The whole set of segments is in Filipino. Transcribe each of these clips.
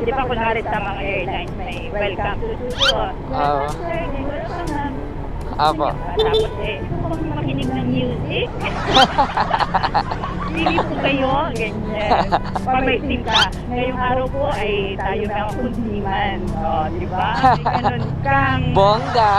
Di ba kunwari sa mga airlines may welcome to Suso. Oo. Sir, welcome ma'am. Apo. Tapos gusto kong makinig ng music. Pili po kayo, ganyan. Pag may team ka, ngayong araw po ay tayo ng kundiman. O, di ba? May ganun kang... Bongga.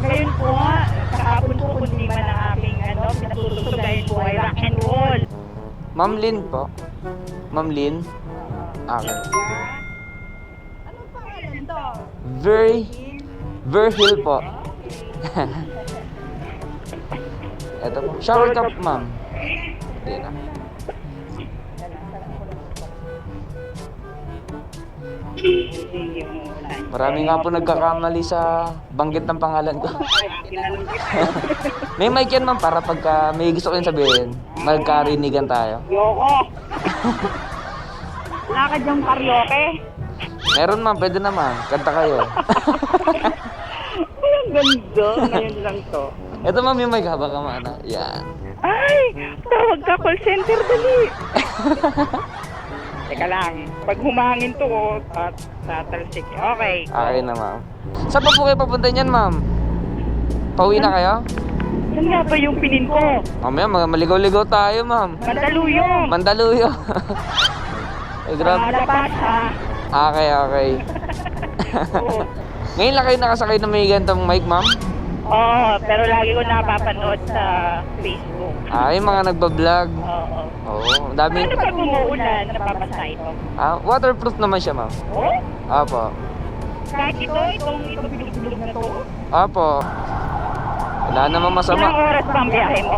Ngayon po, kahapon po kundiman ang aking pinatutugayin po ay rock and roll. Ma'am Lynn po. Ma'am Lynn. Okay. Anong pangalan to? Verhill po. Ito po. Shower cup, ma'am. Hindi na. Marami nga po nagkakamali sa banggit ng pangalan ko. May mic yan, ma'am, para pagka may gusto kayong sabihin, magkarinigan tayo. Yoko! Wala ka dyang karaoke? Meron, ma'am. Pwede naman. Kanta kayo. Ay, ang ganda. Ngayon lang to. Ito, ma'am, yung mic, baka maana. Yan. Ay! Tawag ka call center, dali! Teka lang. Pag humangin to, tatalsik. Okay. Okay na, ma'am. Saan pa po kayo papunta niyan, ma'am? Pauwi na kayo? Saan nga ba yung pinin ko? Mamaya, maligaw-ligaw tayo, ma'am. Mandaluyong! Mandaluyo. Ay, grabe. Dapat ha? Okay. Oo. Ngayon lang kayo nakasakay na may gantong mic, ma'am? Oo, pero lagi ko napapanood sa Facebook. Yung mga nagbablog. Oo. Oo, ang dami. Ano pag umuulan, napapasa ito? Waterproof naman siya, ma'am. Oh? Apo. Kahit itong bilog-bilog na to? Apo. Wala namang Ilang masama. oras pa ang biyahe mo?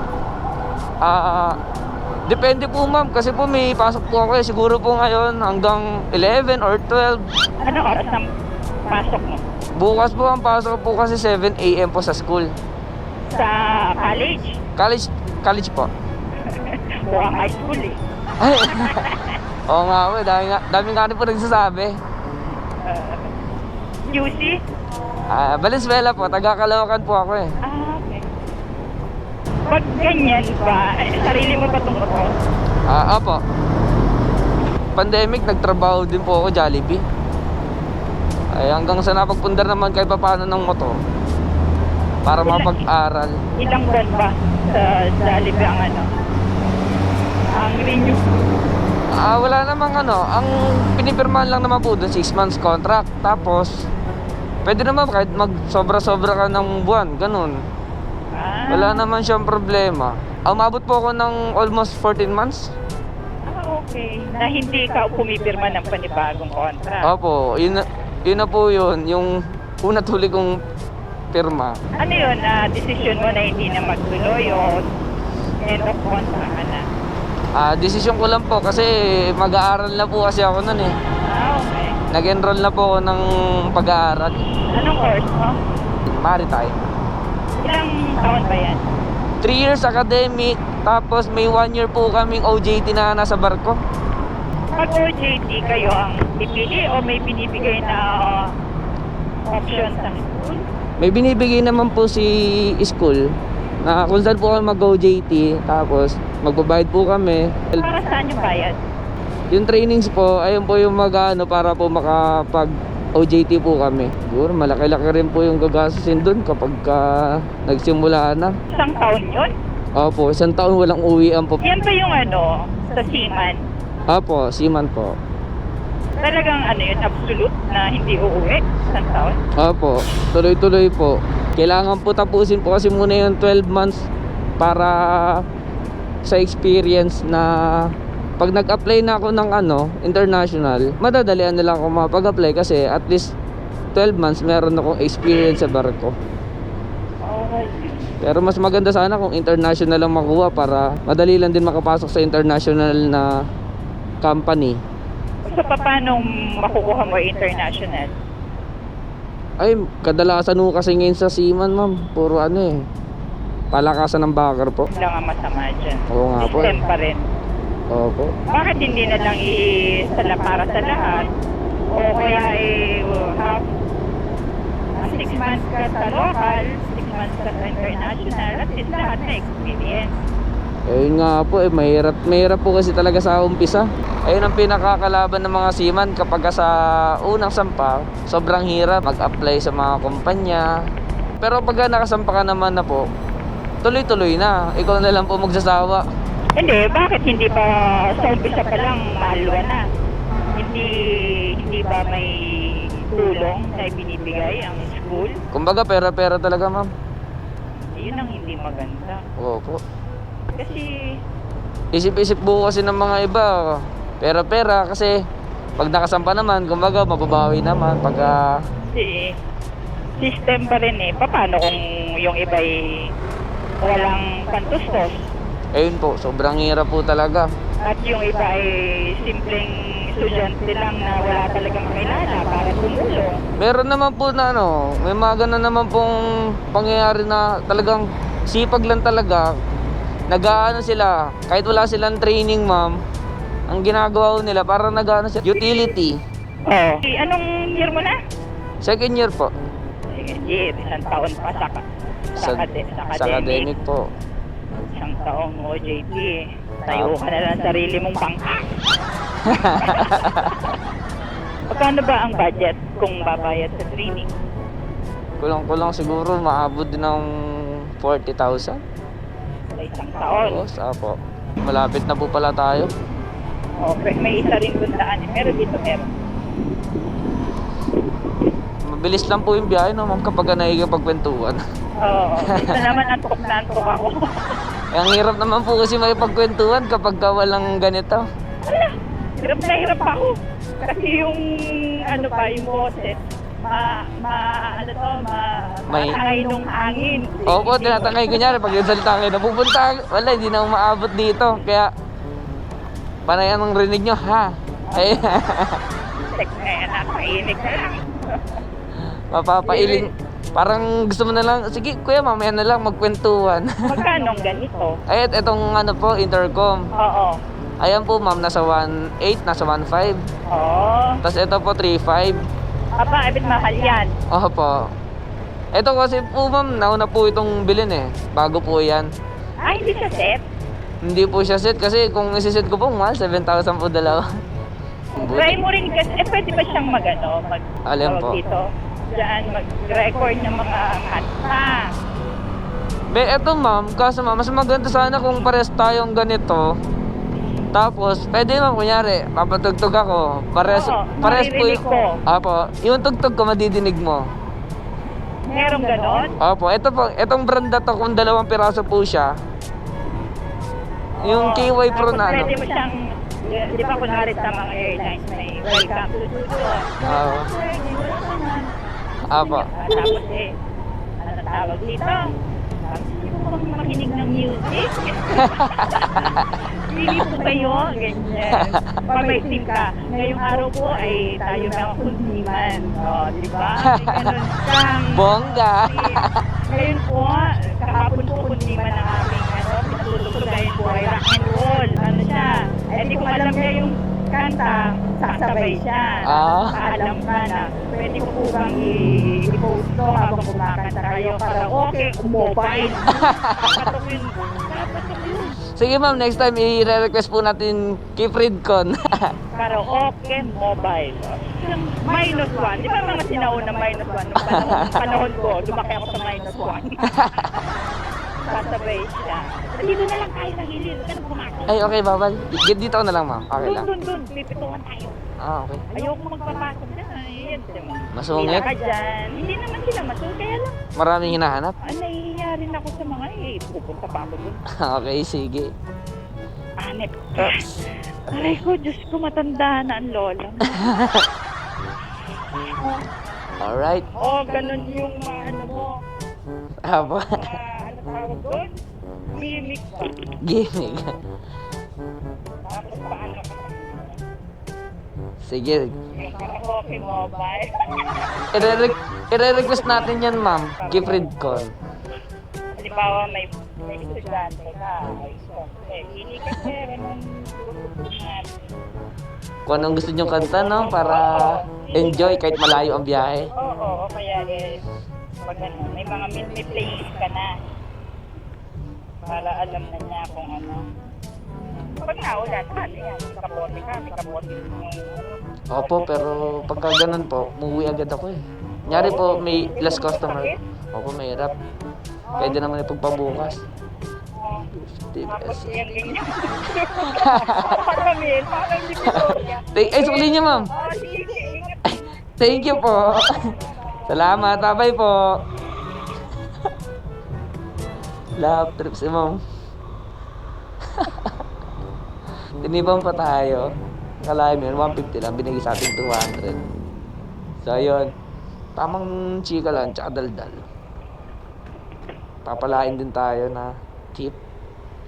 Depende po, ma'am. Kasi po may pasok po ako siguro po ngayon hanggang 11 or 12. Anong oras ang pasok mo? Bukas po ang pasok po kasi 7 a.m. po sa school. Sa college? College po. Mukhang high school eh. Ay. Oo nga po, dami nga rin po nagsasabi. QC? Valenzuela po, taga Caloocan po ako eh. Okay. Pag ganyan ba, sarili mo ba itong motor? Apo. Pandemic, nagtrabaho din po ako Jollibee. Ay hanggang sa napagpundar naman kahit paano ng motor para mapag-aral. Ilang buwan ba sa Jollibee ang renew? Wala namang ang pinipirmahan lang naman po doon 6 months contract. Tapos pwede naman kahit mag-sobra-sobra ka ng buwan, ganun. Wala naman siyang problema. Umabot po ako ng almost 14 months. Okay. Na hindi ka pumipirma ng panibagong contract. Opo, yun na po yun, yung una tuloy kong pirma. Ano yun, decision mo na hindi na magtuloy o end of contract ka na? Desisyon ko lang po kasi mag-aaral na po kasi ako nun eh. Okay. Nag-enroll na po ako ng pag-aaral. Anong course mo? Maritime. Ilang taon ba yan? 3 years academic, tapos may 1 year po kaming OJT na nasa barko. Pag OJT kayo ang pipili o may binibigay na option sa school? May binibigay naman po si school na kung saan po kami mag-OJT, tapos magbabayad po kami. Para saan yung bayad? Yung trainings po, ayun po yung para po makapag OJT po kami. Siguro malaki-laki rin po yung gagastusin doon kapag nagsimula na. Isang taon yun? Opo, 1 taon walang uwian po. Yan ba yung sa seaman? Opo, seaman po. Talagang yun, absolute na hindi uuwi? Isang taon? Opo, tuloy-tuloy po. Kailangan po tapusin po kasi muna yung 12 months para sa experience na pag nag-apply na ako ng international, madadalian na lang ako makapag-apply kasi at least 12 months meron akong experience sa barko. Okay. Pero mas maganda sana kung international lang makuha para madali lang din makapasok sa international na company. So paano makukuha mo international? Ay, kadalasan ho kasi ngayon sa seaman, ma'am, puro palakasan ng bakar po. Wala nga masama dyan. Oo nga po. System pa rin. Opo. Bakit hindi na lang i-sala para sa lahat? O kaya half 6 months ka sa local, 6 months ka sa international, at least lahat na experience. Ayun nga po, mahirap po kasi talaga sa umpisa. Ayun ang pinakakalaban ng mga seaman kapag sa unang sampa, sobrang hirap mag-apply sa mga kumpanya. Pero pag nakasampa ka naman na po, tuloy-tuloy na. Ikaw na lang po magsasawa. Hindi, bakit hindi pa sa umpisa pa lang mahalwa na? Hindi ba may tulong na ibinibigay ang school? Kumbaga pera-pera talaga, ma'am. Yun ang hindi maganda. Opo. Kasi, Isip-isip po kasi ng mga iba, pera-pera kasi pag nakasampa naman, kumbaga mababawi naman pag si system pa rin eh. Paano kung yung iba'y walang pantustos? ayun po, sobrang hirap po talaga. At yung iba ay simpleng estudyante lang na wala talagang kakilala para tumulong. Meron naman po na may mga ganun naman pong pangyayari na talagang sipag lang talaga. Nag-aano sila, kahit wala silang training, ma'am, ang ginagawa ko nila parang nag-aano sila, utility. Oo. Anong year mo na? Second year po. Sige, isang taon pa sa academic po. Isang taong OJT. Tayo ka na lang sarili mong bangka. Magkano ba ang budget kung babayad sa training? Kulang-kulang siguro maabot din ng 40,000. Sa isang taon. Oo, po. Malapit na po pala tayo. Okay, may isa rin bundaan. Pero dito meron. Mabilis lang po yung biyahe, no, ma'am, kapag nakikipagkwentuhan. Oo. Ito naman antok na antok ako. Ang hirap naman po kasi makipagkwentuhan kapag walang ganito. Ala, hirap na hirap ako. Kasi yung yung boses, matangay nung hangin. Opo, tinatangay ko niya. Pag yung salita kayo napupunta, wala, hindi na umaabot dito. Kaya, panay anong rinig nyo, ha? Ay, Tek na yan, nakainig na lang. mapapailing. Parang gusto mo na lang, sige kuya, mamaya na lang magkwentuhan. Magkano ganito? Ay, etong po, intercom. Oo. Ayan po, ma'am, nasa 1.8, nasa 1.5. Oo. Tapos ito po, 3.5. Aba, abit mahal yan. Opo. Ito kasi po, ma'am, nauna po itong bilhin eh. Bago po yan. Ah, hindi siya set? Hindi po siya set kasi kung isi-set ko po, mahal, 7,000 po dalawa. Try mo rin kasi, pwede ba siyang Alin po? dito? Diyan, mag-record ng mga kanta. Eto ma'am, kaso ma'am, mas maganda sana kung pares tayong ganito. Tapos, pwede ma'am, kunyari, papatugtog ako. Pares Oo, po maririnig ko. Apo, yung tugtog ko, madidinig mo. Merong ganon? Opo, ito po, itong brand na to, kung 2 piraso po siya. Yung Oo. KY Pro Tapos na pwede mo siyang, di ba kunwari sa mga airlines, may welcome to Sudo. Oo. Apo. Tapos ano tawag dito? Hindi mo bang makinig ng music? Hindi po kayo, ganyan. Pag may sim ka, ngayong araw po ay tayo ng kundiman. O, di ba? May ganun siyang Bongga. Ngayon po, kahapon po kundiman ng aming pinatutugtog dahil po ay rock and roll. Ano siya? Eh di kung alam niya yung kanta, sasabay siya. Alam ka na. Pwede ko po bang i-post to habang kumakanta kayo para okay, mobile. Patok yun. Sige ma'am, next time i-request po natin kay Fredcon. Karaoke mobile. Minus 1. Di ba mga sinauna minus 1? Nung panahon ko, lumaki ako sa minus 1. Sasabay siya. Dito na lang tayo sa gilid. Huwag ka na pumakot. Ay, okay, babal. Dito na lang ma'am. Okay lang. Doon. Pipituhan tayo. Okay. Ayoko magpapasok dyan. Ayan, diba? Masungit? Hindi ka dyan. Hindi naman sila masungit. Kaya lang, Maraming hinahanap? nahihiya rin ako sa mga pupunta pa ako doon. Okay, sige. Anep. Aray ko, Diyos ko, matanda na ang lola. Alright. Ganun yung ano mo. Apo. Ano tawag doon? Mimik pa. Gimmick. Tapos paano ka? Sige. Karaoke mobile. I-request natin yan ma'am. Kay Fredcon. Halimbawa, may estudyante ka. Hindi ka Kung anong gusto nyong kanta, no? Para enjoy kahit malayo ang biyahe. Oo, kaya pag may mga may playlist ka na. Para alam na niya kung ano. Pag naulan, ano yan? Kapote ka, may kapote mo. Opo, pero pagka ganun po, umuwi agad ako eh. Nyari po, may last customer. Opo, mahirap. Pwede naman ipagpabukas. 50 Tapos pesos. yan ganyan. Parang hindi Victoria. Ay, sukli niyo, ma'am. Oh, sige, ingat. Thank you po. Salamat. Bye po. Love trip si ma'am. Tinibang pa tayo. Akala mo yun, 150 lang. Binigay sa atin 200. So, yun. Tamang chika lang, tsaka daldal. Papalain din tayo na tip.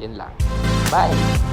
Yun lang. Bye!